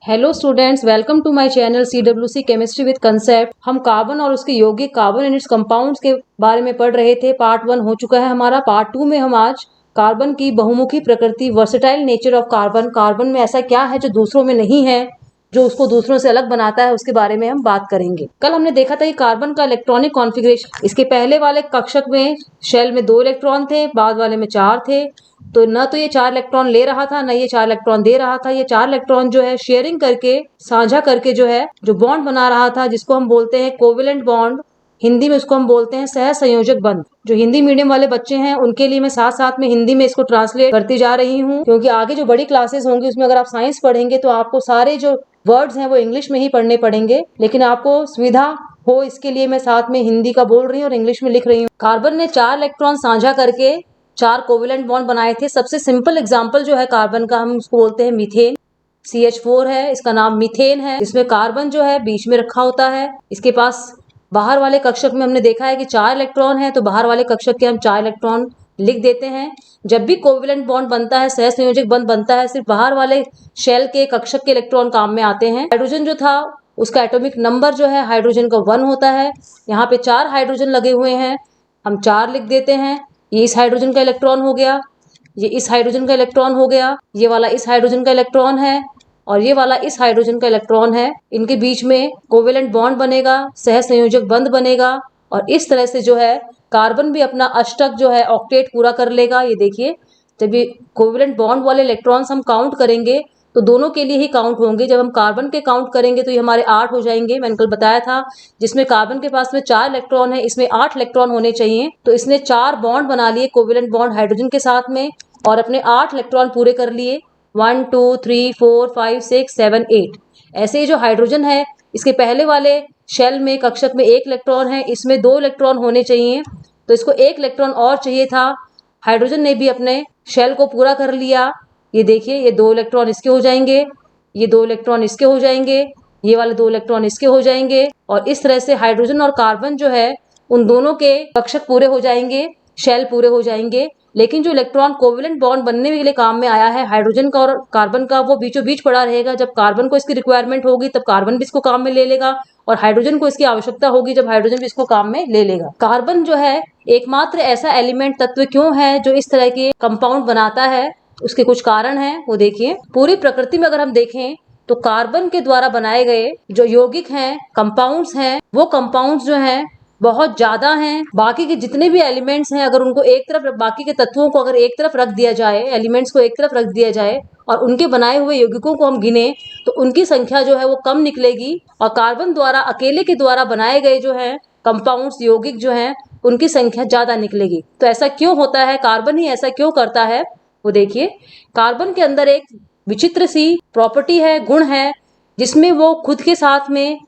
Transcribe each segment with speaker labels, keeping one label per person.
Speaker 1: Hello students, welcome to my channel CWC chemistry with concept. हम carbon और उसके यौगिक कार्बन एंड इट्स कंपाउंड्स के बारे में पढ़ रहे थे। पार्ट 1 हो चुका है हमारा। पार्ट 2 में हम आज कार्बन की बहुमुखी प्रकृति, versatile nature of carbon, carbon में ऐसा क्या है जो दूसरों में नहीं है, जो उसको दूसरों से अलग बनाता है, उसके बारे में हम बात करेंगे। कल हमने देखा था कि कार्बन का इलेक्ट्रॉनिक कॉन्फ़िगरेशन, इसके पहले वाले कक्षक में शेल में 2 इलेक्ट्रॉन थे, बाद वाले में 4 थे। तो न तो ये 4 इलेक्ट्रॉन ले रहा था, न ये 4 इलेक्ट्रॉन दे रहा था। ये 4 इलेक्ट्रॉन जो है शेयरिंग करके, साझा करके जो है जो बॉन्ड बना रहा था, जिसको हम बोलते हैं कोवेलेंट बॉन्ड। हिंदी में उसको हम बोलते हैं सह संयोजक बंध। जो हिंदी मीडियम वाले बच्चे हैं उनके लिए मैं साथ साथ में हिंदी में इसको ट्रांसलेट करती जा रही हूँ, क्योंकि आगे जो बड़ी क्लासेस होंगी उसमें अगर आप साइंस पढ़ेंगे तो आपको सारे जो वर्ड्स हैं वो इंग्लिश में ही पढ़ने पड़ेंगे, लेकिन आपको सुविधा हो इसके लिए मैं साथ में हिंदी का बोल रही हूँ और इंग्लिश में लिख रही हूँ। कार्बन ने 4 इलेक्ट्रॉन साझा करके 4 कोवेलेंट बॉन्ड बनाए थे। सबसे सिंपल एग्जांपल जो है कार्बन का, हम उसको बोलते हैं मीथेन। CH4 है, इसका नाम मीथेन है। इसमें कार्बन जो है बीच में रखा होता है। इसके पास बाहर वाले कक्षक में हमने देखा है कि 4 इलेक्ट्रॉन है, तो बाहर वाले कक्षक के हम 4 इलेक्ट्रॉन लिख देते हैं। जब भी कोवेलेंट बॉन्ड बनता है, सहसंयोजक बंध बनता है, सिर्फ बाहर वाले शेल के कक्षक के इलेक्ट्रॉन काम में आते हैं। हाइड्रोजन जो था उसका एटॉमिक नंबर जो है हाइड्रोजन का 1 होता है। यहाँ पे 4 हाइड्रोजन लगे हुए हैं, हम 4 लिख देते हैं। ये इस हाइड्रोजन का इलेक्ट्रॉन हो गया, ये इस हाइड्रोजन का इलेक्ट्रॉन हो गया, ये वाला इस हाइड्रोजन का इलेक्ट्रॉन है और ये वाला इस हाइड्रोजन का इलेक्ट्रॉन है। इनके बीच में कोवेलेंट बॉन्ड बनेगा, सहसंयोजक बंध बनेगा और इस तरह से जो है कार्बन भी अपना अष्टक जो है ऑक्टेट पूरा कर लेगा। ये देखिए, जब ये कोवेलेंट बॉन्ड वाले इलेक्ट्रॉन्स हम काउंट करेंगे तो दोनों के लिए ही काउंट होंगे। जब हम कार्बन के काउंट करेंगे तो ये हमारे 8 हो जाएंगे। मैंने कल बताया था, जिसमें कार्बन के पास में 4 इलेक्ट्रॉन है, इसमें 8 इलेक्ट्रॉन होने चाहिए। तो इसने 4 बॉन्ड बना लिए कोवेलेंट बॉन्ड हाइड्रोजन के साथ में और अपने 8 इलेक्ट्रॉन पूरे कर लिए। 1 2 3 4 5 6 7 8। ऐसे ही जो हाइड्रोजन है, इसके पहले वाले शेल में कक्षक में 1 इलेक्ट्रॉन है, इसमें 2 इलेक्ट्रॉन होने चाहिए, तो इसको 1 इलेक्ट्रॉन और चाहिए था। हाइड्रोजन ने भी अपने शेल को पूरा कर लिया। ये देखिए, ये 2 इलेक्ट्रॉन इसके हो जाएंगे, ये 2 इलेक्ट्रॉन इसके हो जाएंगे, ये वाले 2 इलेक्ट्रॉन इसके हो जाएंगे और इस तरह से हाइड्रोजन और कार्बन जो है उन दोनों के कक्षक पूरे हो जाएंगे, शेल पूरे हो जाएंगे। लेकिन जो इलेक्ट्रॉन कोवेलेंट बॉन्ड बनने के लिए काम में आया है हाइड्रोजन का और कार्बन का, वो बीचों बीच पड़ा रहेगा। जब कार्बन को इसकी रिक्वायरमेंट होगी तब कार्बन भी इसको काम में ले लेगा और हाइड्रोजन को इसकी आवश्यकता होगी जब हाइड्रोजन भी इसको काम में ले लेगा। कार्बन जो है एकमात्र ऐसा एलिमेंट तत्व क्यों है जो इस तरह के कंपाउंड बनाता है, उसके कुछ कारण हैं, वो देखिए। पूरी प्रकृति में अगर हम देखें तो कार्बन के द्वारा बनाए गए जो यौगिक हैं, कंपाउंड्स हैं, वो कंपाउंड्स जो हैं बहुत ज्यादा हैं। बाकी के जितने भी एलिमेंट्स हैं, अगर उनको एक तरफ, बाकी के तत्वों को अगर एक तरफ रख दिया जाए, एलिमेंट्स को एक तरफ रख दिया जाए और उनके बनाए हुए यौगिकों को हम गिने तो उनकी संख्या जो है वो कम निकलेगी और कार्बन द्वारा अकेले के द्वारा बनाए गए जो है कंपाउंड्स, यौगिक जो हैं, उनकी संख्या ज्यादा निकलेगी। तो ऐसा क्यों होता है, कार्बन ही ऐसा क्यों करता है, वो देखिए। कार्बन के अंदर एक विचित्र सी प्रॉपर्टी है, गुण है, जिसमें वो खुद के साथ में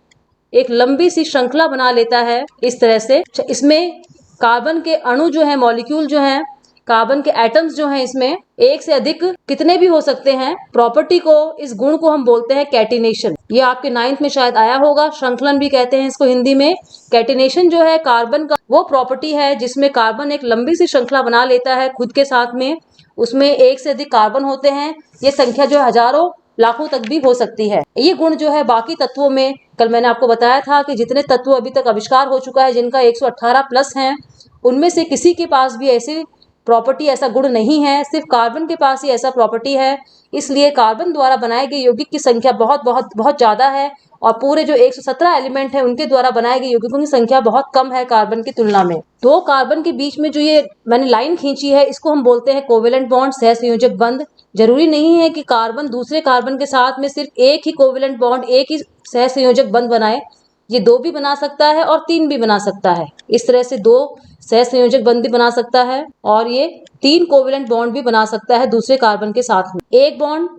Speaker 1: एक लंबी सी श्रृंखला बना लेता है इस तरह से। इसमें कार्बन के अणु जो है, मॉलिक्यूल जो है, कार्बन के एटम्स जो हैं, इसमें एक से अधिक कितने भी हो सकते हैं। प्रॉपर्टी को, इस गुण को हम बोलते हैं कैटिनेशन। ये आपके 9th में शायद आया होगा, श्रृंखलन भी कहते हैं इसको हिंदी में। कैटिनेशन जो है कार्बन का वो प्रॉपर्टी है जिसमें कार्बन एक लंबी सी श्रृंखला बना लेता है खुद के साथ में। उसमें एक से अधिक कार्बन होते हैं, ये संख्या जो हजारों लाखों तक भी हो सकती है। ये गुण जो है बाकी तत्वों में, कल मैंने आपको बताया था कि जितने तत्व अभी तक आविष्कार हो चुका है जिनका 118 प्लस हैं, उनमें से किसी के पास भी ऐसी प्रॉपर्टी, ऐसा गुण नहीं है। सिर्फ कार्बन के पास ही ऐसा प्रॉपर्टी है। इसलिए कार्बन द्वारा बनाए गए यौगिक की संख्या बहुत बहुत बहुत ज्यादा है और पूरे जो 117 एलिमेंट है उनके द्वारा बनाए गए यौगिकों की संख्या बहुत कम है कार्बन की तुलना में। 2 कार्बन के बीच में जो ये मैंने लाइन खींची है, इसको हम बोलते हैं कोवेलेंट बॉन्ड, सहसंयोजक बंध। जरूरी नहीं है कि कार्बन दूसरे कार्बन के साथ में सिर्फ एक ही कोवेलेंट बॉन्ड, एक ही सहसंयोजक बंध बनाए। ये 2 भी बना सकता है और 3 भी बना सकता है। इस तरह से 2 सहसंयोजक बंध भी बना सकता है और ये 3 कोवेलेंट बॉन्ड भी बना सकता है दूसरे कार्बन के साथ में। एक बॉन्ड,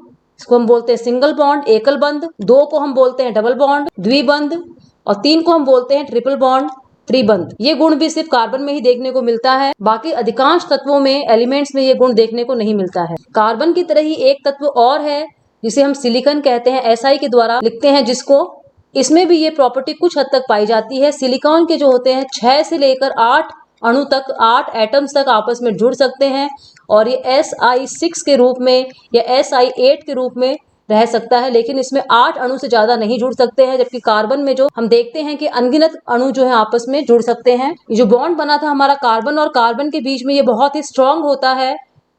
Speaker 1: इसको हम बोलते हैं सिंगल बॉन्ड, एकल बंध। 2 को हम बोलते हैं डबल बॉन्ड, द्विबंध और 3 को हम बोलते हैं ट्रिपल बॉन्ड, त्रिबंध। ये गुण भी सिर्फ कार्बन में ही देखने को मिलता है, बाकी अधिकांश तत्वों में, एलिमेंट्स में ये गुण देखने को नहीं मिलता है। कार्बन की तरह ही एक तत्व और है जिसे हम सिलिकॉन कहते हैं, SI के द्वारा लिखते हैं जिसको। इसमें भी ये प्रॉपर्टी कुछ हद तक पाई जाती है। सिलिकॉन के जो होते हैं 6 से लेकर 8 अणु तक, 8 एटम्स तक आपस में जुड़ सकते हैं और ये SI6 के रूप में या SI8 के रूप में रह सकता है, लेकिन इसमें 8 अणु से ज्यादा नहीं जुड़ सकते हैं, जबकि कार्बन में जो हम देखते हैं कि अनगिनत अणु जो है आपस में जुड़ सकते हैं। ये जो बॉन्ड बना था हमारा कार्बन और कार्बन के बीच में, ये बहुत ही स्ट्रांग होता है।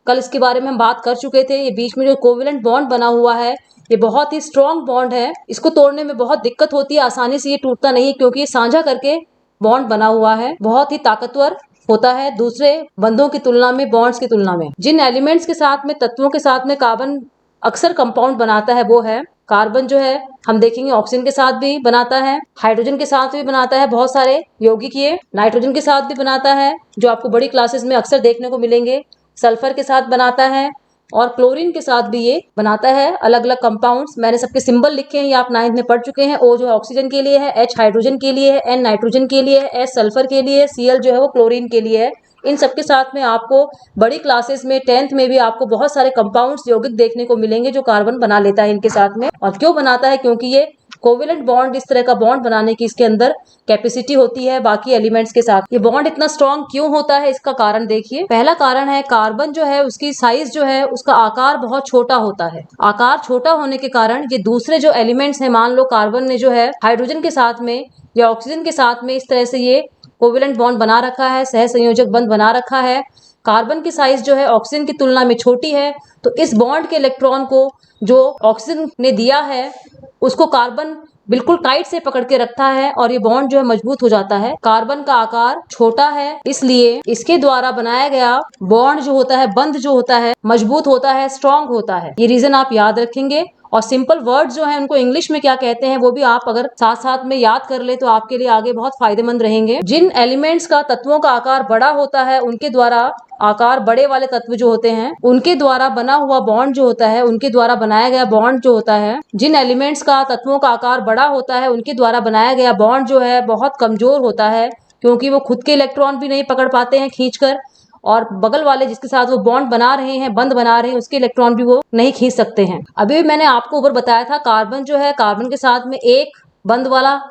Speaker 1: कल इसके बारे में हम बात कर चुके थे। ये बीच में जो कोवेलेंट बॉन्ड बना हुआ है, ये बहुत ही स्ट्रांग बॉन्ड है। इसको तोड़ने में बहुत दिक्कत होती है, आसानी से ये टूटता नहीं, क्योंकि ये साझा करके बॉन्ड बना हुआ है। बहुत ही ताकतवर होता है दूसरे बंधों की तुलना में, बॉन्ड्स की तुलना में। जिन एलिमेंट्स के साथ में, तत्वों के साथ में कार्बन अक्सर कंपाउंड बनाता है, वो है कार्बन जो है हम देखेंगे ऑक्सीजन के साथ भी बनाता है, हाइड्रोजन के साथ भी बनाता है, बहुत सारे यौगिक ये नाइट्रोजन के साथ भी बनाता है, जो आपको बड़ी क्लासेस में अक्सर देखने को मिलेंगे। सल्फर के साथ बनाता है और क्लोरीन के साथ भी ये बनाता है अलग अलग कंपाउंड्स। मैंने सबके सिंबल लिखे हैं, ये आप 9th में पढ़ चुके हैं। O जो है ऑक्सीजन के लिए है, H हाइड्रोजन के लिए है, N नाइट्रोजन के लिए है, S सल्फर के लिए है, Cl जो है वो क्लोरीन के लिए है। इन सबके साथ में आपको बड़ी क्लासेस में 10th में भी आपको बहुत सारे कंपाउंड्स यौगिक देखने को मिलेंगे जो कार्बन बना लेता है इनके साथ में। और क्यों बनाता है? क्योंकि ये कोवेलेंट बॉन्ड, इस तरह का बॉन्ड बनाने की इसके अंदर कैपेसिटी होती है बाकी एलिमेंट्स के साथ। ये बॉन्ड इतना स्ट्रांग क्यों होता है, इसका कारण देखिए। पहला कारण है कार्बन जो है उसकी साइज जो है, उसका आकार बहुत छोटा होता है। आकार छोटा होने के कारण ये दूसरे जो एलिमेंट्स हैं, मान लो कार्बन ने जो है हाइड्रोजन के साथ में या ऑक्सीजन के साथ में इस तरह से ये कोवेलेंट बॉन्ड बना रखा है, सहसंयोजक बंध बना रखा है। कार्बन की साइज जो है ऑक्सीजन की तुलना में छोटी है, तो इस बॉन्ड के इलेक्ट्रॉन को जो ऑक्सीजन ने दिया है उसको कार्बन बिल्कुल टाइट से पकड़ के रखता है और ये बॉन्ड जो है मजबूत हो जाता है। कार्बन का आकार छोटा है, इसलिए इसके द्वारा बनाया गया बॉन्ड जो होता है, बंध जो होता है, मजबूत होता है, स्ट्रांग होता है। ये रीजन आप याद रखेंगे। और सिंपल वर्ड जो है उनको इंग्लिश में क्या कहते हैं वो भी आप अगर साथ साथ में याद कर ले तो आपके लिए आगे बहुत फायदेमंद रहेंगे। जिन एलिमेंट्स का, तत्वों का आकार बड़ा होता है, उनके द्वारा, आकार बड़े वाले तत्व जो होते हैं उनके द्वारा बना हुआ बॉन्ड जो होता है, उनके द्वारा बनाया गया बॉन्ड जो होता है, जिन एलिमेंट्स का, तत्वों का आकार बड़ा होता है उनके द्वारा बनाया गया बॉन्ड जो है बहुत कमजोर होता है, क्योंकि वो खुद के इलेक्ट्रॉन भी नहीं पकड़ पाते हैं खींचकर, और बगल वाले जिसके साथ वो बॉन्ड बना रहे हैं, बंध बना रहे हैं, उसके इलेक्ट्रॉन भी वो नहीं खींच सकते हैं। अभी मैंने आपको ऊपर बताया था कार्बन जो है, कार्बन के साथ में एक बंध वाला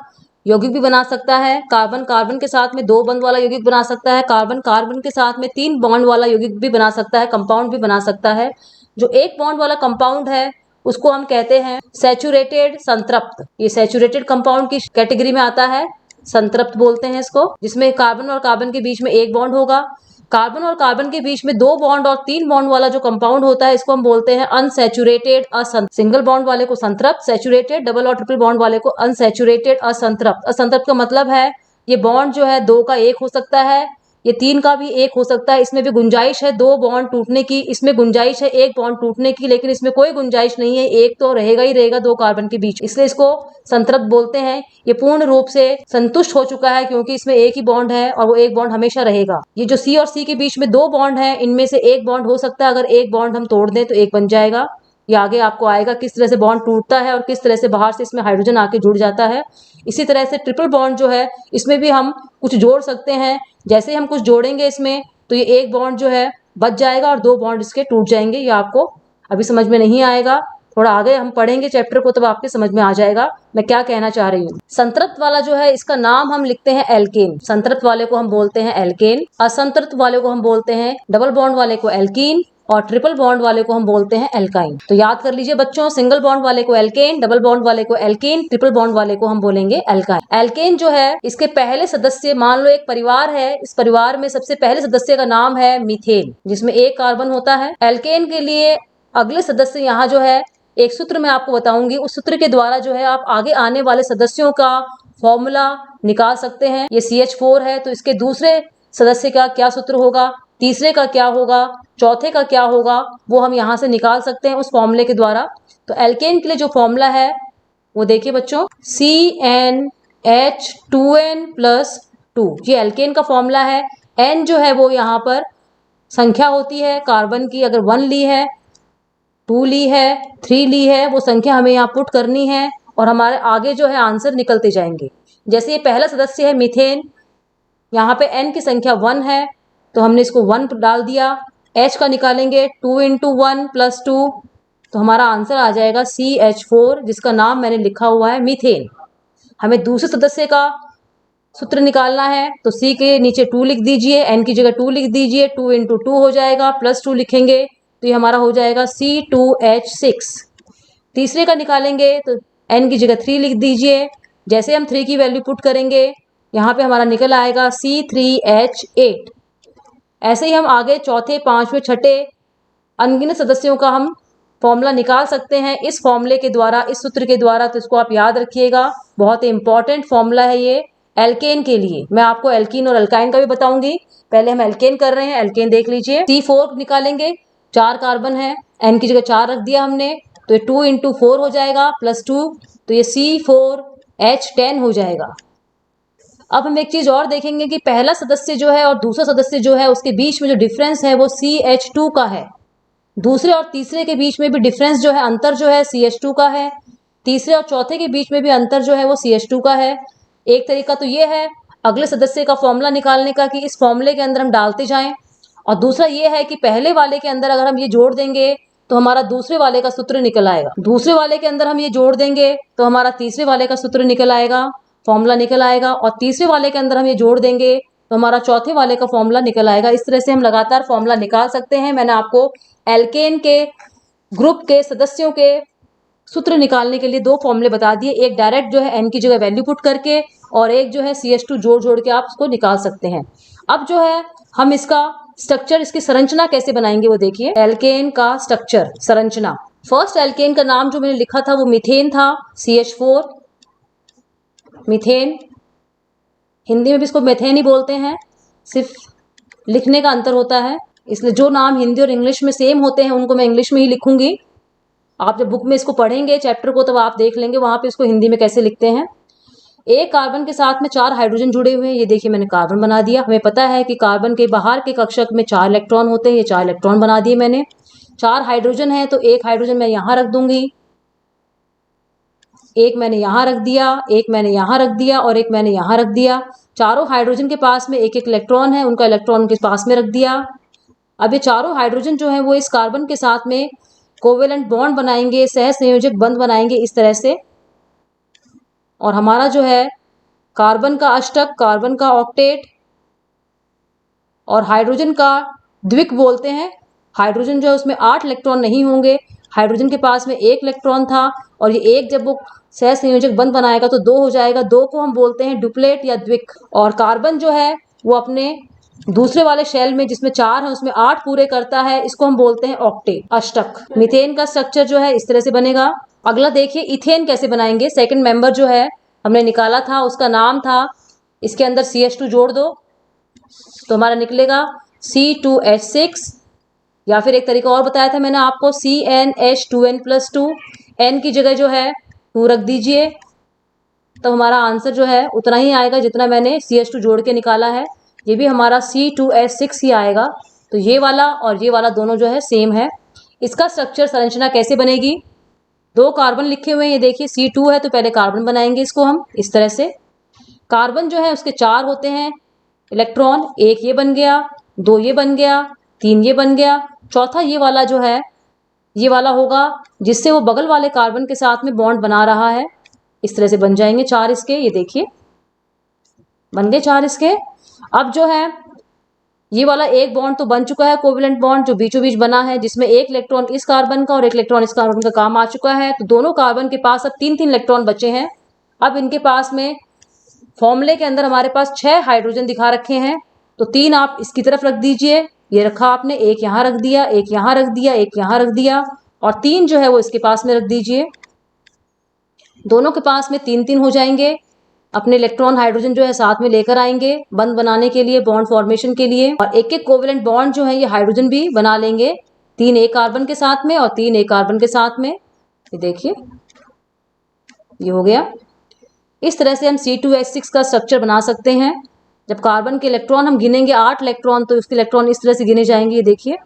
Speaker 1: यौगिक भी बना सकता है, कार्बन कार्बन के साथ में 2 बंध वाला यौगिक बना सकता है, कार्बन कार्बन के साथ में 3 बॉन्ड वाला यौगिक भी बना सकता है, कंपाउंड भी बना सकता है। जो 1 बॉन्ड वाला कंपाउंड है उसको हम कहते हैं सैचुरेटेड, संतृप्त। ये सैचुरेटेड कंपाउंड की कैटेगरी में आता है, संतृप्त बोलते हैं इसको, जिसमें कार्बन और कार्बन के बीच में 1 बॉन्ड होगा। कार्बन और कार्बन के बीच में 2 बॉन्ड और 3 बॉन्ड वाला जो कंपाउंड होता है इसको हम बोलते हैं अनसैचुरेटेड, सिंगल बॉन्ड वाले को संतृप्त, सैचुरेटेड, डबल और ट्रिपल बॉन्ड वाले को अनसैचुरेटेड, असंतृप्त। असंतृप्त का मतलब है ये बॉन्ड जो है 2 का 1 हो सकता है, ये 3 का भी 1 हो सकता है, इसमें भी गुंजाइश है 2 बॉन्ड टूटने की, इसमें गुंजाइश है 1 बॉन्ड टूटने की, लेकिन इसमें कोई गुंजाइश नहीं है, 1 तो रहेगा ही रहेगा 2 कार्बन के बीच, इसलिए इसको संतृप्त बोलते हैं। ये पूर्ण रूप से संतुष्ट हो चुका है क्योंकि इसमें 1 ही बॉन्ड है और वो 1 बॉन्ड हमेशा रहेगा। ये जो C और C के बीच में 2 बॉन्ड है, इनमें से 1 बॉन्ड हो सकता है, अगर 1 बॉन्ड हम तोड़ दें तो 1 बन जाएगा। ये आगे आपको आएगा किस तरह से बॉन्ड टूटता है और किस तरह से बाहर से इसमें हाइड्रोजन आके जुड़ जाता है। इसी तरह से ट्रिपल बॉन्ड जो है इसमें भी हम कुछ जोड़ सकते हैं, जैसे हम कुछ जोड़ेंगे इसमें तो ये 1 बॉन्ड जो है बच जाएगा और 2 बॉन्ड इसके टूट जाएंगे। ये आपको अभी समझ में नहीं आएगा, थोड़ा आगे हम पढ़ेंगे चैप्टर को तब आपके समझ में आ जाएगा मैं क्या कहना चाह रही हूँ। संतृप्त वाला जो है इसका नाम हम लिखते हैं एल्केन, संतृप्त वाले को हम बोलते हैं एल्केन, असंतृप्त वाले को हम बोलते हैं, डबल बॉन्ड वाले को एल्कीन और ट्रिपल बॉन्ड वाले को हम बोलते हैं एल्काइन। तो याद कर लीजिए बच्चों, सिंगल बॉन्ड वाले को एल्केन, डबल बॉन्ड वाले को एल्कीन, ट्रिपल बॉन्ड वाले को हम बोलेंगे एल्काइन। एल्केन जो है इसके पहले सदस्य, मान लो एक परिवार है, इस परिवार में सबसे पहले सदस्य का नाम है मीथेन, जिसमें 1 कार्बन होता है। एल्केन के लिए अगले सदस्य यहाँ जो है एक सूत्र मैं आपको बताऊंगी, उस सूत्र के द्वारा जो है आप आगे आने वाले सदस्यों का फॉर्मूला निकाल सकते हैं। ये CH4 है तो इसके दूसरे सदस्य का क्या सूत्र होगा, तीसरे का क्या होगा, चौथे का क्या होगा, वो हम यहाँ से निकाल सकते हैं उस फॉर्मूले के द्वारा। तो एल्केन के लिए जो फॉर्मूला है वो देखिए बच्चों, CnH2n+2, ये एल्केन का फॉर्मूला है। N जो है वो यहाँ पर संख्या होती है कार्बन की, अगर 1 ली है, 2 ली है, 3 ली है, वो संख्या हमें यहाँ पुट करनी है और हमारे आगे जो है आंसर निकलते जाएंगे। जैसे ये पहला सदस्य है मीथेन, यहाँ पे N की संख्या 1 है तो हमने इसको 1 डाल दिया। H का निकालेंगे 2 × 1 + 2, तो हमारा आंसर आ जाएगा CH4, जिसका नाम मैंने लिखा हुआ है मीथेन। हमें दूसरे सदस्य का सूत्र निकालना है तो C के नीचे 2 लिख दीजिए, N की जगह 2 लिख दीजिए, 2 × 2 हो जाएगा, +2 लिखेंगे तो ये हमारा हो जाएगा C2H6। तीसरे का निकालेंगे तो n की जगह 3 लिख दीजिए। जैसे हम 3 की वैल्यू पुट करेंगे यहाँ पे हमारा निकल आएगा C3H8। ऐसे ही हम आगे चौथे, पांचवें, छठे अनगिनत सदस्यों का हम फॉर्मूला निकाल सकते हैं इस फॉर्मूले के द्वारा, इस सूत्र के द्वारा। तो इसको आप याद रखिएगा, बहुत ही इंपॉर्टेंट फॉर्मूला है ये एल्केन के लिए। मैं आपको एल्कीन और एल्काइन का भी बताऊंगी, पहले हम एल्केन कर रहे हैं। एल्केन देख लीजिए, C4 निकालेंगे, 4 कार्बन है, n की जगह 4 रख दिया हमने, तो ये 2 × 4 हो जाएगा +2, तो ये C4H10 हो जाएगा। अब हम एक चीज और देखेंगे कि पहला सदस्य जो है और दूसरा सदस्य जो है उसके बीच में जो डिफरेंस है वो CH2 का है। दूसरे और तीसरे के बीच में भी डिफरेंस जो है, अंतर जो है CH2 का है। तीसरे और चौथे के बीच में भी अंतर जो है वो CH2 का है। एक तरीका तो ये है अगले सदस्य का फॉर्मूला निकालने का कि इस फॉर्मूले के अंदर हम डालते जाएं, और दूसरा ये है कि पहले वाले के अंदर अगर हम ये जोड़ देंगे तो हमारा दूसरे वाले का सूत्र निकल आएगा। दूसरे वाले के अंदर हम ये जोड़ देंगे तो हमारा तीसरे वाले का सूत्र निकल आएगा, फॉर्मूला निकल आएगा। और तीसरे वाले के अंदर हम ये जोड़ देंगे तो हमारा चौथे वाले का फॉर्मूला निकल आएगा। इस तरह से हम लगातार फॉर्मूला निकाल सकते हैं। मैंने आपको एल्केन के ग्रुप के सदस्यों के सूत्र निकालने के लिए 2 फॉर्मूले बता दिए, एक डायरेक्ट जो है n की जगह वैल्यू पुट करके, और एक जो है CH2 जोड़ जोड़ के आप उसको निकाल सकते हैं। अब जो है हम इसका स्ट्रक्चर, इसकी संरचना कैसे बनाएंगे वो देखिए। एल्केन का स्ट्रक्चर, संरचना। फर्स्ट एल्केन का नाम जो मैंने लिखा था वो मीथेन था, CH4 मीथेन। हिंदी में भी इसको मेथेन ही बोलते हैं, सिर्फ लिखने का अंतर होता है। इसलिए जो नाम हिंदी और इंग्लिश में सेम होते हैं उनको मैं इंग्लिश में ही लिखूंगी। आप जब बुक में इसको पढ़ेंगे चैप्टर को, तब आप देख लेंगे वहां पे इसको हिंदी में कैसे लिखते हैं। एक कार्बन के साथ में 4 हाइड्रोजन जुड़े हुए हैं। ये देखिए मैंने कार्बन बना दिया। हमें पता है कि कार्बन के बाहर के कक्षक में 4 इलेक्ट्रॉन होते हैं, ये 4 इलेक्ट्रॉन बना दिए मैंने। 4 हाइड्रोजन है तो एक हाइड्रोजन मैं यहाँ रख दूंगी, एक मैंने यहाँ रख दिया, एक मैंने यहाँ रख दिया और एक मैंने यहाँ रख दिया। चारों हाइड्रोजन के पास में एक एक इलेक्ट्रॉन है, उनका इलेक्ट्रॉन उनके पास में रख दिया। अब ये चारों हाइड्रोजन जो है वो इस कार्बन के साथ में कोवेलेंट बॉन्ड बनाएंगे, सह संयोजक बंध बनाएंगे इस तरह से। और हमारा जो है कार्बन का अष्टक, कार्बन का ऑक्टेट और हाइड्रोजन का द्विक बोलते हैं। हाइड्रोजन जो है उसमें 8 इलेक्ट्रॉन नहीं होंगे, हाइड्रोजन के पास में 1 इलेक्ट्रॉन था, और ये एक जब वो सह संयोजक बंध बनाएगा तो 2 हो जाएगा। 2 को हम बोलते हैं डुप्लेट या द्विक। और कार्बन जो है वो अपने दूसरे वाले शेल में जिसमें 4 है उसमें 8 पूरे करता है, इसको हम बोलते हैं ऑक्टेट, अष्टक। मीथेन का स्ट्रक्चर जो है इस तरह से बनेगा। अगला देखिए इथेन कैसे बनाएंगे। सेकंड मेंबर जो है हमने निकाला था उसका नाम था, इसके अंदर CH2 जोड़ दो तो हमारा निकलेगा C2H6, या फिर एक तरीका और बताया था मैंने आपको CnH2n+2। n की जगह जो है 2 रख दीजिए, तो हमारा आंसर जो है उतना ही आएगा जितना मैंने CH2 जोड़ के निकाला है। ये भी हमारा C2H6 ही आएगा। तो ये वाला और ये वाला दोनों जो है सेम है। इसका स्ट्रक्चर, संरचना कैसे बनेगी। 2 कार्बन लिखे हुए हैं, ये देखिए C2 है तो पहले कार्बन बनाएंगे इसको हम इस तरह से। कार्बन जो है उसके 4 होते हैं इलेक्ट्रॉन, एक ये बन गया, 2 ये बन गया, 3 ये बन गया, चौथा ये वाला जो है ये वाला होगा जिससे वो बगल वाले कार्बन के साथ में बॉन्ड बना रहा है। इस तरह से बन जाएंगे 4 इसके, ये देखिए बन गए 4 इसके। अब जो है ये वाला एक बॉन्ड तो बन चुका है, कोवेलेंट बॉन्ड जो बीचों बीच बना है, जिसमें एक इलेक्ट्रॉन इस कार्बन का और एक इलेक्ट्रॉन इस कार्बन का काम आ चुका है। तो दोनों कार्बन के पास अब 3-3 इलेक्ट्रॉन बचे हैं। अब इनके पास में फॉर्मूले के अंदर हमारे पास 6 हाइड्रोजन दिखा रखे हैं, तो 3 आप इसकी तरफ रख दीजिए, ये रखा आपने, एक यहाँ रख दिया, एक यहाँ रख दिया, एक यहाँ रख दिया, और 3 जो है वो इसके पास में रख दीजिए। दोनों के पास में 3-3 हो जाएंगे। अपने इलेक्ट्रॉन हाइड्रोजन जो है साथ में लेकर आएंगे बंध बनाने के लिए, बॉन्ड फॉर्मेशन के लिए, और एक एक कोवेलेंट बॉन्ड जो है ये हाइड्रोजन भी बना लेंगे, 3 एक कार्बन के साथ में और 3 एक कार्बन के साथ में। ये देखिए ये हो गया। इस तरह से हम C2H6 का स्ट्रक्चर बना सकते हैं। जब कार्बन के इलेक्ट्रॉन हम गिनेंगे 8 इलेक्ट्रॉन, तो उसके इलेक्ट्रॉन इस तरह से गिने जाएंगे। ये देखिए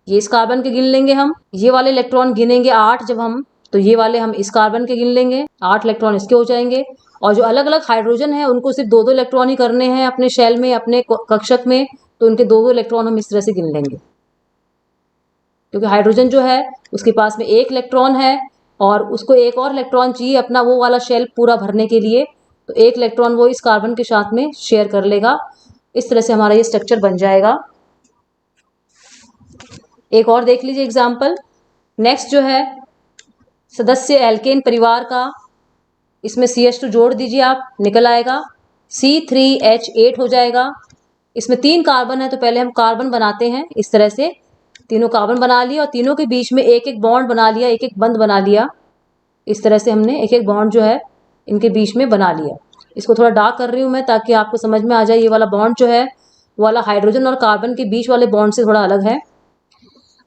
Speaker 1: ये इस कार्बन के गिन लेंगे हम, ये वाले इलेक्ट्रॉन गिनेंगे 8 जब हम, तो ये वाले हम इस कार्बन के गिन लेंगे, 8 इलेक्ट्रॉन इसके हो जाएंगे। और जो अलग अलग हाइड्रोजन है उनको सिर्फ 2-2 इलेक्ट्रॉन ही करने हैं अपने शेल में, अपने कक्षक में, तो उनके 2-2 इलेक्ट्रॉन हम इस तरह से गिन लेंगे। क्योंकि हाइड्रोजन जो है उसके पास में 1 इलेक्ट्रॉन है और उसको एक और इलेक्ट्रॉन चाहिए अपना वो वाला शेल पूरा भरने के लिए, तो 1 इलेक्ट्रॉन वो इस कार्बन के साथ में शेयर कर लेगा। इस तरह से हमारा ये स्ट्रक्चर बन जाएगा। एक और देख लीजिए एग्जाम्पल। नेक्स्ट जो है सदस्य एल्केन परिवार का, इसमें CH2 जोड़ दीजिए आप, निकल आएगा C3H8 हो जाएगा। इसमें 3 कार्बन है तो पहले हम कार्बन बनाते हैं। इस तरह से तीनों कार्बन बना लिया और तीनों के बीच में एक एक बॉन्ड बना लिया, एक एक बंध बना लिया। इस तरह से हमने एक एक बॉन्ड जो है इनके बीच में बना लिया। इसको थोड़ा डार्क कर रही हूँ मैं ताकि आपको समझ में आ जाए। ये वाला बॉन्ड जो है वो वाला हाइड्रोजन और कार्बन के बीच वाले बॉन्ड से थोड़ा अलग है।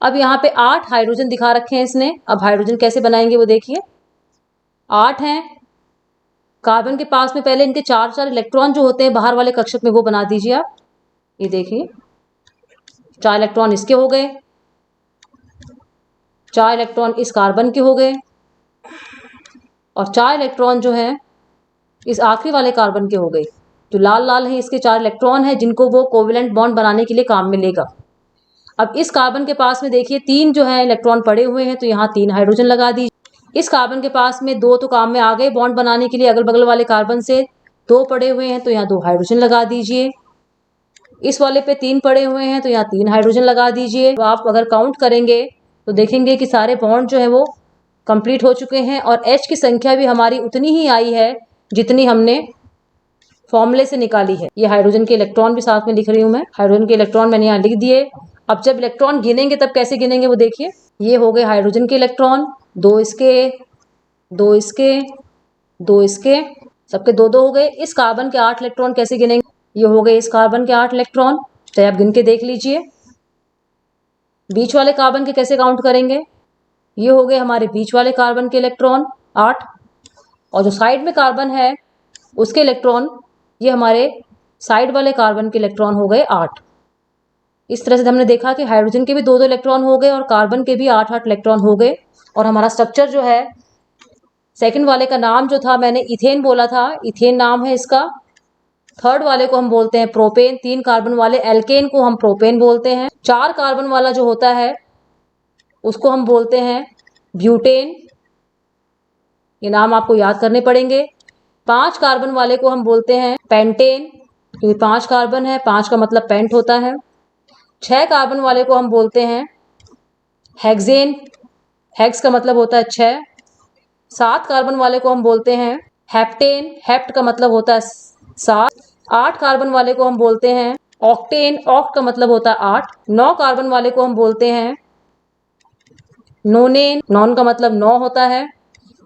Speaker 1: अब यहाँ पे 8 हाइड्रोजन दिखा रखे हैं इसने। अब हाइड्रोजन कैसे बनाएंगे वो देखिए। 8 हैं। कार्बन के पास में पहले इनके 4 इलेक्ट्रॉन जो होते हैं बाहर वाले कक्षक में वो बना दीजिए आप। ये देखिए 4 इलेक्ट्रॉन इसके हो गए, 4 इलेक्ट्रॉन इस कार्बन के हो गए और 4 इलेक्ट्रॉन जो है इस आखिरी वाले कार्बन के हो गए। जो लाल लाल है इसके 4 इलेक्ट्रॉन है जिनको वो कोवेलेंट बॉन्ड बनाने के लिए काम में लेगा। अब इस कार्बन के पास में देखिए 3 जो है इलेक्ट्रॉन पड़े हुए हैं तो यहाँ 3 हाइड्रोजन लगा दीजिए। इस कार्बन के पास में 2 तो काम में आ गए बॉन्ड बनाने के लिए, अगल बगल वाले कार्बन से 2 पड़े हुए हैं तो यहाँ 2 हाइड्रोजन लगा दीजिए। इस वाले पे 3 पड़े हुए हैं तो यहाँ 3 हाइड्रोजन लगा दीजिए। तो आप अगर काउंट करेंगे तो देखेंगे कि सारे बॉन्ड जो है वो कंप्लीट हो चुके हैं और H की संख्या भी हमारी उतनी ही आई है जितनी हमने फॉर्मूले से निकाली है। ये हाइड्रोजन के इलेक्ट्रॉन भी साथ में लिख रही हूँ मैं। हाइड्रोजन के इलेक्ट्रॉन मैंने यहाँ लिख दिए। अब जब इलेक्ट्रॉन गिनेंगे तब कैसे गिनेंगे वो देखिए। ये हो गए हाइड्रोजन के इलेक्ट्रॉन, 2 इसके, 2 इसके, 2 इसके, सबके 2-2 हो गए। इस कार्बन के 8 इलेक्ट्रॉन कैसे गिनेंगे। ये हो गए इस कार्बन के 8 इलेक्ट्रॉन, चाहे आप गिन के देख लीजिए। बीच वाले कार्बन के कैसे काउंट करेंगे। ये हो गए हमारे बीच वाले कार्बन के इलेक्ट्रॉन 8 और जो साइड में कार्बन है उसके इलेक्ट्रॉन, ये हमारे साइड वाले कार्बन के इलेक्ट्रॉन हो गए 8। इस तरह से हमने देखा कि हाइड्रोजन के भी 2-2 इलेक्ट्रॉन हो गए और कार्बन के भी 8-8 इलेक्ट्रॉन हो गए। और हमारा स्ट्रक्चर जो है सेकंड वाले का नाम जो था मैंने इथेन बोला था, इथेन नाम है इसका। थर्ड वाले को हम बोलते हैं प्रोपेन। 3 कार्बन वाले एल्केन को हम प्रोपेन बोलते हैं। 4 कार्बन वाला जो होता है उसको हम बोलते हैं ब्यूटेन। ये नाम आपको याद करने पड़ेंगे। 5 कार्बन वाले को हम बोलते हैं पेंटेन, क्योंकि 5 कार्बन है, 5 का मतलब पेंट होता है। 6 कार्बन वाले को हम बोलते हैं हेक्सेन, हेक्स का मतलब होता है 6। 7 कार्बन वाले को हम बोलते हैं हेप्टेन, हेप्ट का मतलब होता है 7। 8 कार्बन वाले को हम बोलते हैं ऑक्टेन, ऑक्ट का मतलब होता है 8। 9 कार्बन वाले को हम बोलते हैं नोनेन, नॉन का मतलब 9 होता है।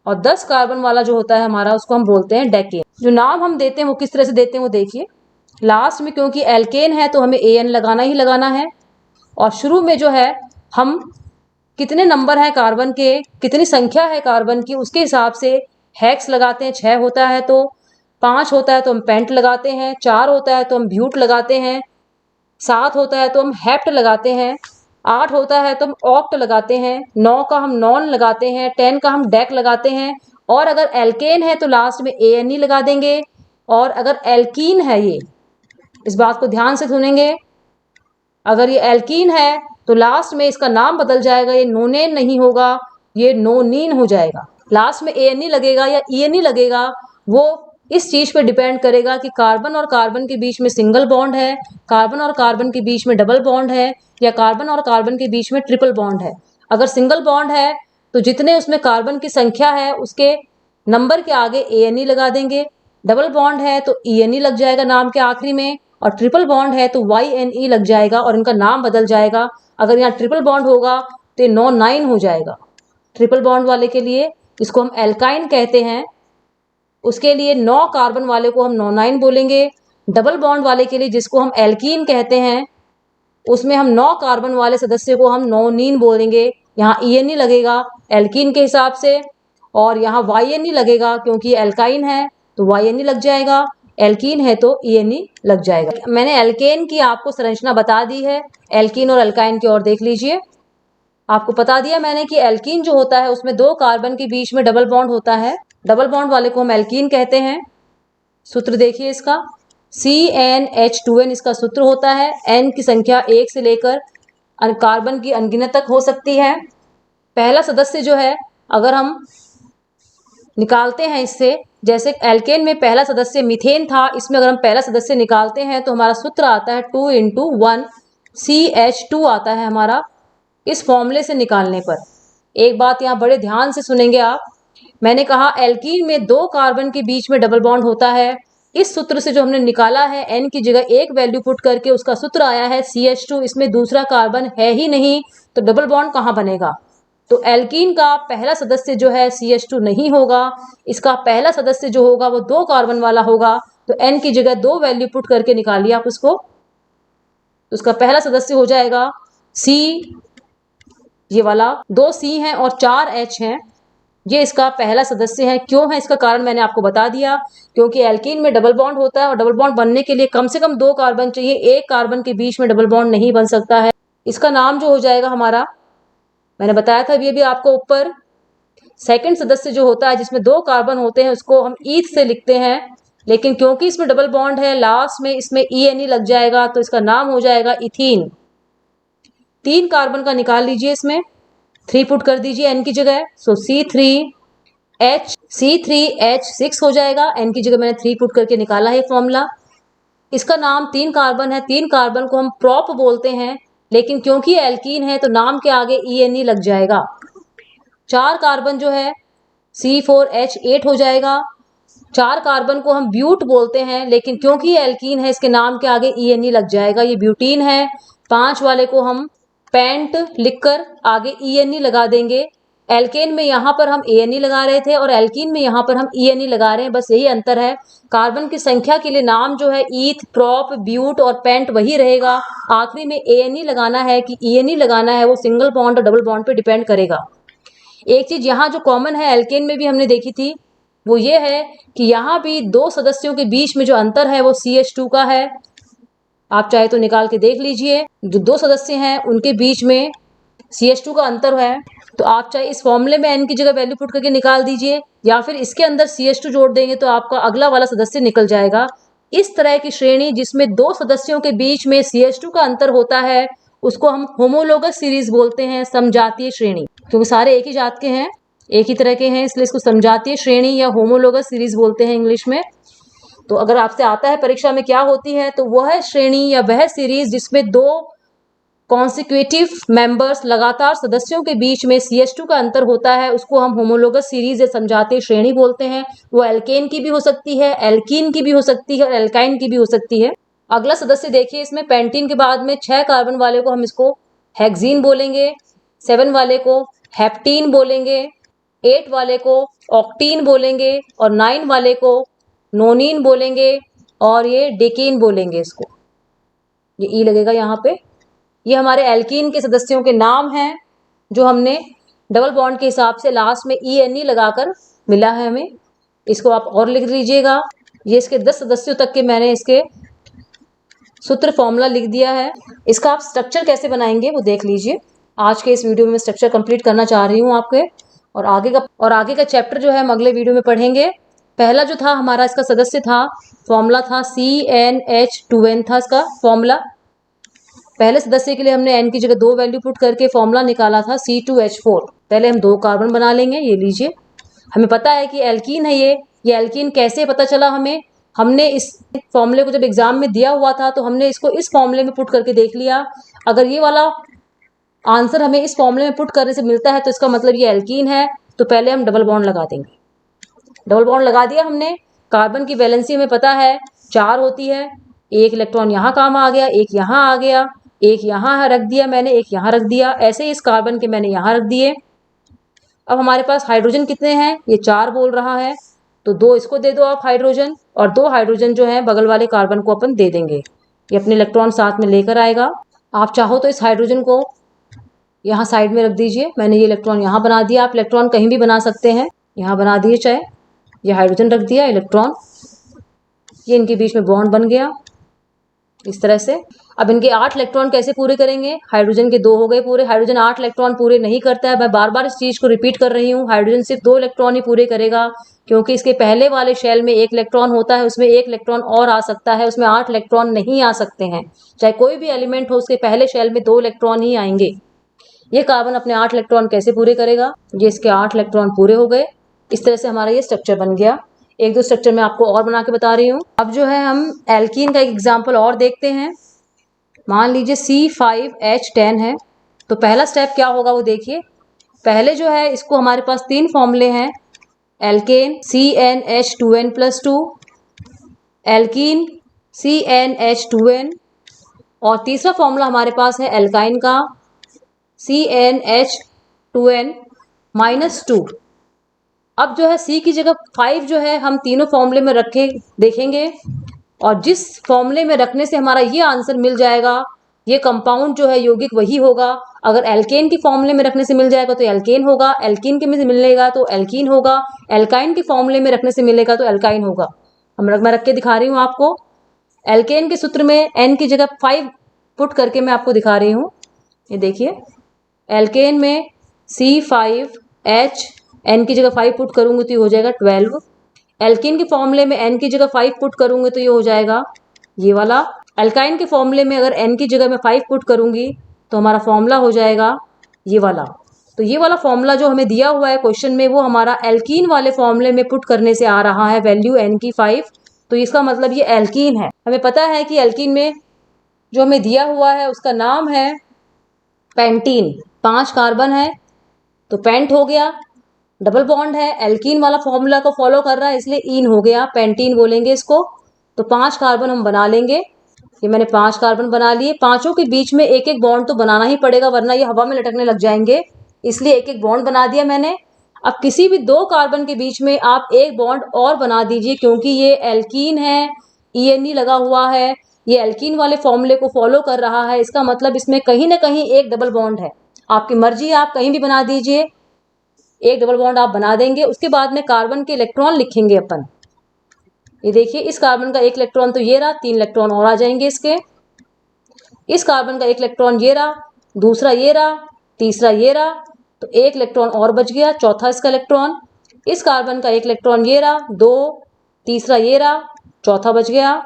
Speaker 1: और 10 कार्बन वाला जो होता है हमारा उसको हम बोलते हैं डेकेन। जो नाम हम देते हैं वो किस तरह से देते हैं वो देखिए। लास्ट में क्योंकि एल्केन है तो हमें AN लगाना ही लगाना है और शुरू में जो है हम कितने नंबर है कार्बन के, कितनी संख्या है कार्बन की, उसके हिसाब से हेक्स लगाते हैं। 6 होता है तो 5 होता है तो हम पेंट लगाते हैं, 4 होता है तो हम ब्यूट लगाते हैं, 7 होता है तो हम हेप्ट लगाते हैं, 8 होता है तो हम ऑक्ट लगाते हैं, 9 का हम नॉन लगाते हैं, 10 का हम डेक लगाते हैं। और अगर एल्केन है तो लास्ट में ANE लगा देंगे। और अगर एल्कीन है, ये इस बात को ध्यान से सुनेंगे, अगर ये एल्कीन है तो लास्ट में इसका नाम बदल जाएगा। ये नोनेन नहीं होगा, ये नोनीन हो जाएगा। लास्ट में ANE लगेगा या ENE लगेगा वो इस चीज पे डिपेंड करेगा कि कार्बन और कार्बन के बीच में सिंगल बॉन्ड है, कार्बन और कार्बन के बीच में डबल बॉन्ड है, या कार्बन और कार्बन के बीच में ट्रिपल बॉन्ड है। अगर सिंगल बॉन्ड है तो जितने उसमें कार्बन की संख्या है उसके नंबर के आगे ANE लगा देंगे। डबल बॉन्ड है तो ENE लग जाएगा नाम के आखिरी में, और ट्रिपल बॉन्ड है तो YNE लग जाएगा और इनका नाम बदल जाएगा। अगर यहाँ ट्रिपल बॉन्ड होगा तो ये नॉनाइन हो जाएगा। ट्रिपल बॉन्ड वाले के लिए इसको हम एल्काइन कहते हैं, उसके लिए 9 कार्बन वाले को हम नॉनाइन बोलेंगे। डबल बॉन्ड वाले के लिए जिसको हम एल्कीन कहते हैं उसमें हम 9 कार्बन वाले सदस्य को हम नोनीन बोलेंगे। यहाँ ENE लगेगा एल्कीन के हिसाब से और यहाँ YNE लगेगा क्योंकि एल्काइन है तो YNE लग जाएगा, एल्कीन है तो ENE लग जाएगा। मैंने एल्केन की आपको संरचना बता दी है, एल्कीन और एल्काइन की ओर देख लीजिए। आपको बता दिया मैंने कि एल्कीन जो होता है उसमें 2 कार्बन के बीच में डबल बॉन्ड होता है। डबल बॉन्ड वाले को हम एल्कीन कहते हैं। सूत्र देखिए इसका, CnH2n इसका सूत्र होता है। N की संख्या 1 से लेकर कार्बन की अनगिनत तक हो सकती है। पहला सदस्य जो है अगर हम निकालते हैं इससे, जैसे एल्केन में पहला सदस्य मीथेन था, इसमें अगर हम पहला सदस्य निकालते हैं तो हमारा सूत्र आता है 2 × 1 CH2 आता है हमारा इस फॉर्मूले से निकालने पर। एक बात यहाँ बड़े ध्यान से सुनेंगे आप। मैंने कहा एल्कीन में 2 कार्बन के बीच में डबल बॉन्ड होता है। इस सूत्र से जो हमने निकाला है n की जगह 1 वैल्यू पुट करके उसका सूत्र आया है CH2, इसमें दूसरा कार्बन है ही नहीं, तो डबल बॉन्ड कहाँ बनेगा? तो एल्कीन का पहला सदस्य जो है CH2 नहीं होगा, इसका पहला सदस्य जो होगा वो 2 कार्बन वाला होगा। तो n की जगह 2 वैल्यू पुट करके निकालिए आप उसको, तो उसका पहला सदस्य हो जाएगा C, ये वाला 2 C हैं और 4 H हैं, ये इसका पहला सदस्य है। क्यों है इसका कारण मैंने आपको बता दिया, क्योंकि एल्कीन में डबल बॉन्ड होता है और डबल बॉन्ड बनने के लिए कम से कम 2 कार्बन चाहिए, एक कार्बन के बीच में डबल बॉन्ड नहीं बन सकता है। इसका नाम जो हो जाएगा हमारा, मैंने बताया था ये भी आपको ऊपर, सेकंड सदस्य जो होता है जिसमें 2 कार्बन होते हैं उसको हम ईथ से लिखते हैं, लेकिन क्योंकि इसमें डबल बॉन्ड है लास्ट में इसमें ENE लग जाएगा, तो इसका नाम हो जाएगा इथीन। 3 कार्बन का निकाल लीजिए, इसमें 3 पुट कर दीजिए n की जगह, सो C3H6 हो जाएगा। n की जगह मैंने 3 पुट करके निकाला है फॉर्मूला। इसका नाम 3 कार्बन है, 3 कार्बन को हम प्रोप बोलते हैं, लेकिन क्योंकि एल्कीन है तो नाम के आगे ENE लग जाएगा। 4 कार्बन जो है C4H8 हो जाएगा। 4 कार्बन को हम ब्यूट बोलते हैं, लेकिन क्योंकि एल्कीन है इसके नाम के आगे ENE लग जाएगा, ये ब्यूटीन है। 5 वाले को हम पेंट लिखकर आगे ENE लगा देंगे। एल्केन में यहाँ पर हम ANE लगा रहे थे और एल्कीन में यहाँ पर हम ENE लगा रहे हैं, बस यही अंतर है। कार्बन की संख्या के लिए नाम जो है ईथ, प्रोप, ब्यूट और पेंट वही रहेगा। आखिरी में ANE लगाना है कि ENE लगाना है, वो सिंगल बॉन्ड और डबल बॉन्ड पे डिपेंड करेगा। एक चीज यहाँ जो कॉमन है एल्केन में भी हमने देखी थी, वो ये है कि यहाँ भी 2 सदस्यों के बीच में जो अंतर है वो CH2 का है। आप चाहे तो निकाल के देख लीजिए, जो 2 सदस्य हैं उनके बीच में CH2 का अंतर है। तो आप चाहे इस फॉर्मूले में n की जगह वैल्यू पुट करके निकाल दीजिए, या फिर इसके अंदर CH2 जोड़ देंगे तो आपका अगला वाला सदस्य निकल जाएगा। इस तरह की श्रेणी जिसमें 2 सदस्यों के बीच में CH2 का अंतर होता है उसको हम होमोलोगस सीरीज बोलते हैं, समजातीय श्रेणी। क्योंकि सारे एक ही जात के हैं, एक ही तरह के हैं, इसलिए इसको समजातीय श्रेणी या होमोलोगस सीरीज बोलते हैं इंग्लिश में। तो अगर आपसे आता है परीक्षा में क्या होती है, तो वह श्रेणी या वह सीरीज जिसमें 2 कॉन्सिक्यूटिव मेंबर्स, लगातार सदस्यों के बीच में CH2 का अंतर होता है, उसको हम होमोलोगस सीरीज या समझाते श्रेणी बोलते हैं। वो एल्केन की भी हो सकती है, एल्कीन की भी हो सकती है और एल्काइन की भी हो सकती है। अगला सदस्य देखिए, इसमें पेंटीन के बाद में 6 कार्बन वाले को हम इसको हेक्सीन बोलेंगे, 7 वाले को हेप्टीन बोलेंगे, 8 वाले को ऑक्टीन बोलेंगे और 9 वाले को नोनीन बोलेंगे और ये डेकीन बोलेंगे। इसको ये ई लगेगा यहाँ पे। ये हमारे एल्कीन के सदस्यों के नाम हैं जो हमने डबल बॉन्ड के हिसाब से लास्ट में ENE लगाकर मिला है हमें। इसको आप और लिख लीजिएगा। ये इसके 10 सदस्यों तक के मैंने इसके सूत्र फॉर्मूला लिख दिया है। इसका आप स्ट्रक्चर कैसे बनाएंगे वो देख लीजिए। आज के इस वीडियो में स्ट्रक्चर कंप्लीट करना चाह रही हूँ आपके, और आगे का चैप्टर जो है हम अगले वीडियो में पढ़ेंगे। पहला जो था हमारा इसका सदस्य था, फॉर्मूला था CnH2n था इसका फॉर्मूला। पहले सदस्य के लिए हमने n की जगह 2 वैल्यू पुट करके फॉर्मूला निकाला था C2H4। पहले हम 2 कार्बन बना लेंगे, ये लीजिए। हमें पता है कि एल्कीन है ये एल्कीन कैसे पता चला हमें? हमने इस फॉर्मूले को जब एग्जाम में दिया हुआ था तो हमने इसको इस फॉर्मूले में पुट करके देख लिया। अगर ये वाला आंसर हमें इस फॉर्मूले में पुट करने से मिलता है तो इसका मतलब ये एल्कीन है। तो पहले हम डबल बॉन्ड लगा देंगे। डबल बॉन्ड लगा दिया हमने। कार्बन की वैलेंसी हमें पता है 4 होती है। एक इलेक्ट्रॉन यहाँ काम आ गया, एक यहाँ आ गया, एक यहाँ रख दिया मैंने, एक यहाँ रख दिया, ऐसे इस कार्बन के मैंने यहाँ रख दिए। अब हमारे पास हाइड्रोजन कितने हैं? ये 4 बोल रहा है, तो 2 इसको दे दो आप हाइड्रोजन, और 2 हाइड्रोजन जो है बगल वाले कार्बन को अपन दे देंगे। ये अपने इलेक्ट्रॉन साथ में लेकर आएगा। आप चाहो तो इस हाइड्रोजन को यहाँ साइड में रख दीजिए। मैंने ये इलेक्ट्रॉन यहाँ बना दिया, आप इलेक्ट्रॉन कहीं भी बना सकते हैं, यहाँ बना दिए चाहे। ये हाइड्रोजन रख दिया, इलेक्ट्रॉन, ये इनके बीच में बॉन्ड बन गया इस तरह से। अब इनके 8 इलेक्ट्रॉन कैसे पूरे करेंगे? हाइड्रोजन के 2 हो गए पूरे। हाइड्रोजन 8 इलेक्ट्रॉन पूरे नहीं करता है। मैं बार बार इस चीज को रिपीट कर रही हूँ, हाइड्रोजन सिर्फ 2 इलेक्ट्रॉन ही पूरे करेगा, क्योंकि इसके पहले वाले शेल में 1 इलेक्ट्रॉन होता है, उसमें 1 इलेक्ट्रॉन और आ सकता है, उसमें 8 इलेक्ट्रॉन नहीं आ सकते हैं। चाहे कोई भी एलिमेंट हो, उसके पहले शेल में 2 इलेक्ट्रॉन ही आएंगे। ये कार्बन अपने 8 इलेक्ट्रॉन कैसे पूरे करेगा? ये इसके 8 इलेक्ट्रॉन पूरे हो गए। इस तरह से हमारा ये स्ट्रक्चर बन गया। एक दो स्ट्रक्चर मैं आपको और बना के बता रही हूँ। अब जो है हम एल्कीन का एक एग्जाम्पल और देखते हैं। मान लीजिए C5H10 है, तो पहला स्टेप क्या होगा वो देखिए। पहले जो है इसको हमारे पास 3 फॉर्मूले हैं, एल्केन CnH2n+2, एल्कीन CnH2n, और तीसरा फॉर्मूला हमारे पास है एल्काइन का CnH2n-2। अब जो है C की जगह 5 जो है हम तीनों फॉर्मूले में रखे देखेंगे, और जिस फॉर्मूले में रखने से हमारा ये आंसर मिल जाएगा, ये कंपाउंड जो है यौगिक वही होगा। अगर एल्केन के फॉर्मूले में रखने से मिल जाएगा तो एल्केन होगा, एल्कीन के में से मिलेगा तो एल्कीन होगा, एल्काइन के फॉर्मूले में रखने से मिलेगा तो एल्काइन होगा। मैं रख के दिखा रही हूँ आपको। एल्केन के सूत्र में N की जगह 5 पुट करके मैं आपको दिखा रही हूँ। ये देखिए, एल्केन में C5H, N की जगह 5 पुट करूंगी तो ये हो जाएगा 12। एल्कीन के फॉर्मूले में N की जगह 5 पुट करूंगी तो ये हो जाएगा ये वाला। एल्काइन के फॉर्मूले में अगर N की जगह मैं 5 पुट करूंगी तो हमारा फॉर्मूला हो जाएगा ये वाला। तो ये वाला फॉर्मूला जो हमें दिया हुआ है क्वेश्चन में, वो हमारा एल्कीन वाले फॉर्मूले में पुट करने से आ रहा है वैल्यू N की 5। तो इसका मतलब ये एल्कीन है। हमें पता है कि एल्कीन में जो हमें दिया हुआ है उसका नाम है पेंटीन। 5 कार्बन है तो पेंट हो गया, डबल बॉन्ड है, एल्कीन वाला फॉर्मूला को फॉलो कर रहा है इसलिए ईन हो गया, पेंटीन बोलेंगे इसको। तो 5 कार्बन हम बना लेंगे। ये मैंने 5 कार्बन बना लिए। पांचों के बीच में एक एक बॉन्ड तो बनाना ही पड़ेगा, वरना ये हवा में लटकने लग जाएंगे, इसलिए एक एक बॉन्ड बना दिया मैंने। अब किसी भी 2 कार्बन के बीच में आप एक बॉन्ड और बना दीजिए, क्योंकि ये एल्कीन है, ENE लगा हुआ है, ये एल्कीन वाले फॉर्मूले को फॉलो कर रहा है। इसका मतलब इसमें कहीं ना कहीं एक डबल बॉन्ड है। आपकी मर्जी, आप कहीं भी बना दीजिए, एक डबल बॉन्ड आप बना देंगे। उसके बाद में कार्बन के इलेक्ट्रॉन लिखेंगे अपन। ये देखिए, इस कार्बन का एक इलेक्ट्रॉन तो ये रहा, 3 इलेक्ट्रॉन और आ जाएंगे इसके। इस कार्बन का एक इलेक्ट्रॉन ये रहा, दूसरा ये रहा, तीसरा ये रहा, तो एक इलेक्ट्रॉन और बच गया, चौथा इसका इलेक्ट्रॉन। इस कार्बन का एक इलेक्ट्रॉन ये रहा, 2, तीसरा ये रहा, चौथा बच गया।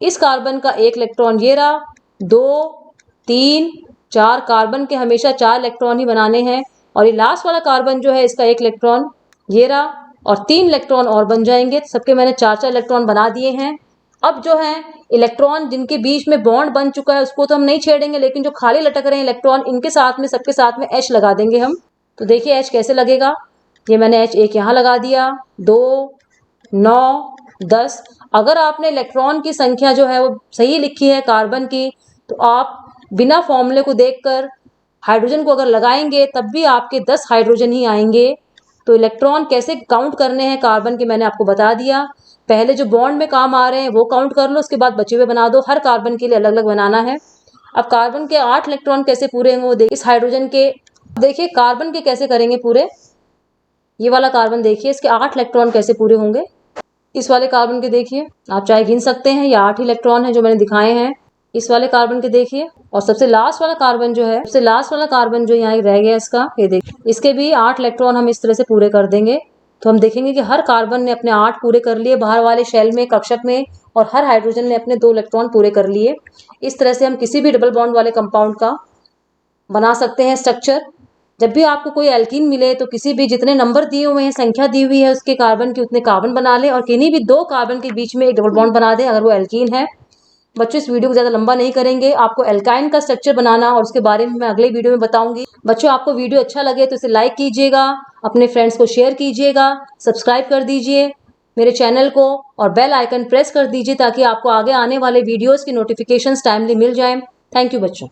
Speaker 1: इस कार्बन का एक इलेक्ट्रॉन ये रहा, 2, 3, 4। कार्बन के हमेशा 4 इलेक्ट्रॉन ही बनाने हैं। और ये लास्ट वाला कार्बन जो है, इसका एक इलेक्ट्रॉन ये रहा, और 3 इलेक्ट्रॉन और बन जाएंगे। सबके मैंने 4-4 इलेक्ट्रॉन बना दिए हैं। अब जो है इलेक्ट्रॉन जिनके बीच में बॉन्ड बन चुका है उसको तो हम नहीं छेड़ेंगे, लेकिन जो खाली लटक रहे हैं इलेक्ट्रॉन, इनके साथ में, सबके साथ में H लगा देंगे हम। तो देखिए H कैसे लगेगा। ये मैंने H एक यहाँ लगा दिया, 2, 9, 10। अगर आपने इलेक्ट्रॉन की संख्या जो है वो सही लिखी है कार्बन की, तो आप बिना फॉर्मूले को देखकर हाइड्रोजन को अगर लगाएंगे तब भी आपके 10 हाइड्रोजन ही आएंगे। तो इलेक्ट्रॉन कैसे काउंट करने हैं कार्बन के मैंने आपको बता दिया। पहले जो बॉन्ड में काम आ रहे हैं वो काउंट कर लो, उसके बाद बचे हुए बना दो। हर कार्बन के लिए अलग अलग बनाना है। अब कार्बन के 8 इलेक्ट्रॉन कैसे पूरे होंगे वो देखिए। इस हाइड्रोजन के देखिए, कार्बन के कैसे करेंगे पूरे। ये वाला कार्बन देखिए, इसके 8 इलेक्ट्रॉन कैसे पूरे होंगे। इस वाले कार्बन के देखिए, आप चाहे गिन सकते हैं, ये 8 इलेक्ट्रॉन है जो मैंने दिखाए हैं। इस वाले कार्बन के देखिए, और सबसे लास्ट वाला कार्बन जो है, सबसे लास्ट वाला कार्बन जो यहाँ रह गया इसका, ये देखिए, इसके भी 8 इलेक्ट्रॉन हम इस तरह से पूरे कर देंगे। तो हम देखेंगे कि हर कार्बन ने अपने 8 पूरे कर लिए बाहर वाले शेल में, कक्षक में, और हर हाइड्रोजन ने अपने 2 इलेक्ट्रॉन पूरे कर लिए। इस तरह से हम किसी भी डबल बॉन्ड वाले कंपाउंड का बना सकते हैं स्ट्रक्चर। जब भी आपको कोई एल्कीन मिले तो किसी भी, जितने नंबर दिए हुए हैं, संख्या दी हुई है उसके कार्बन की, उतने कार्बन बना लें, और किन्हीं भी 2 कार्बन के बीच में एक डबल बॉन्ड बना दें अगर वो एल्कीन है। बच्चों, इस वीडियो को ज़्यादा लंबा नहीं करेंगे, आपको एल्काइन का स्ट्रक्चर बनाना और उसके बारे में मैं अगले वीडियो में बताऊंगी। बच्चों, आपको वीडियो अच्छा लगे तो इसे लाइक कीजिएगा, अपने फ्रेंड्स को शेयर कीजिएगा, सब्सक्राइब कर दीजिए मेरे चैनल को, और बेल आइकन प्रेस कर दीजिए ताकि आपको आगे आने वाले वीडियोज़ की नोटिफिकेशंस टाइमली मिल जाएं। थैंक यू बच्चों।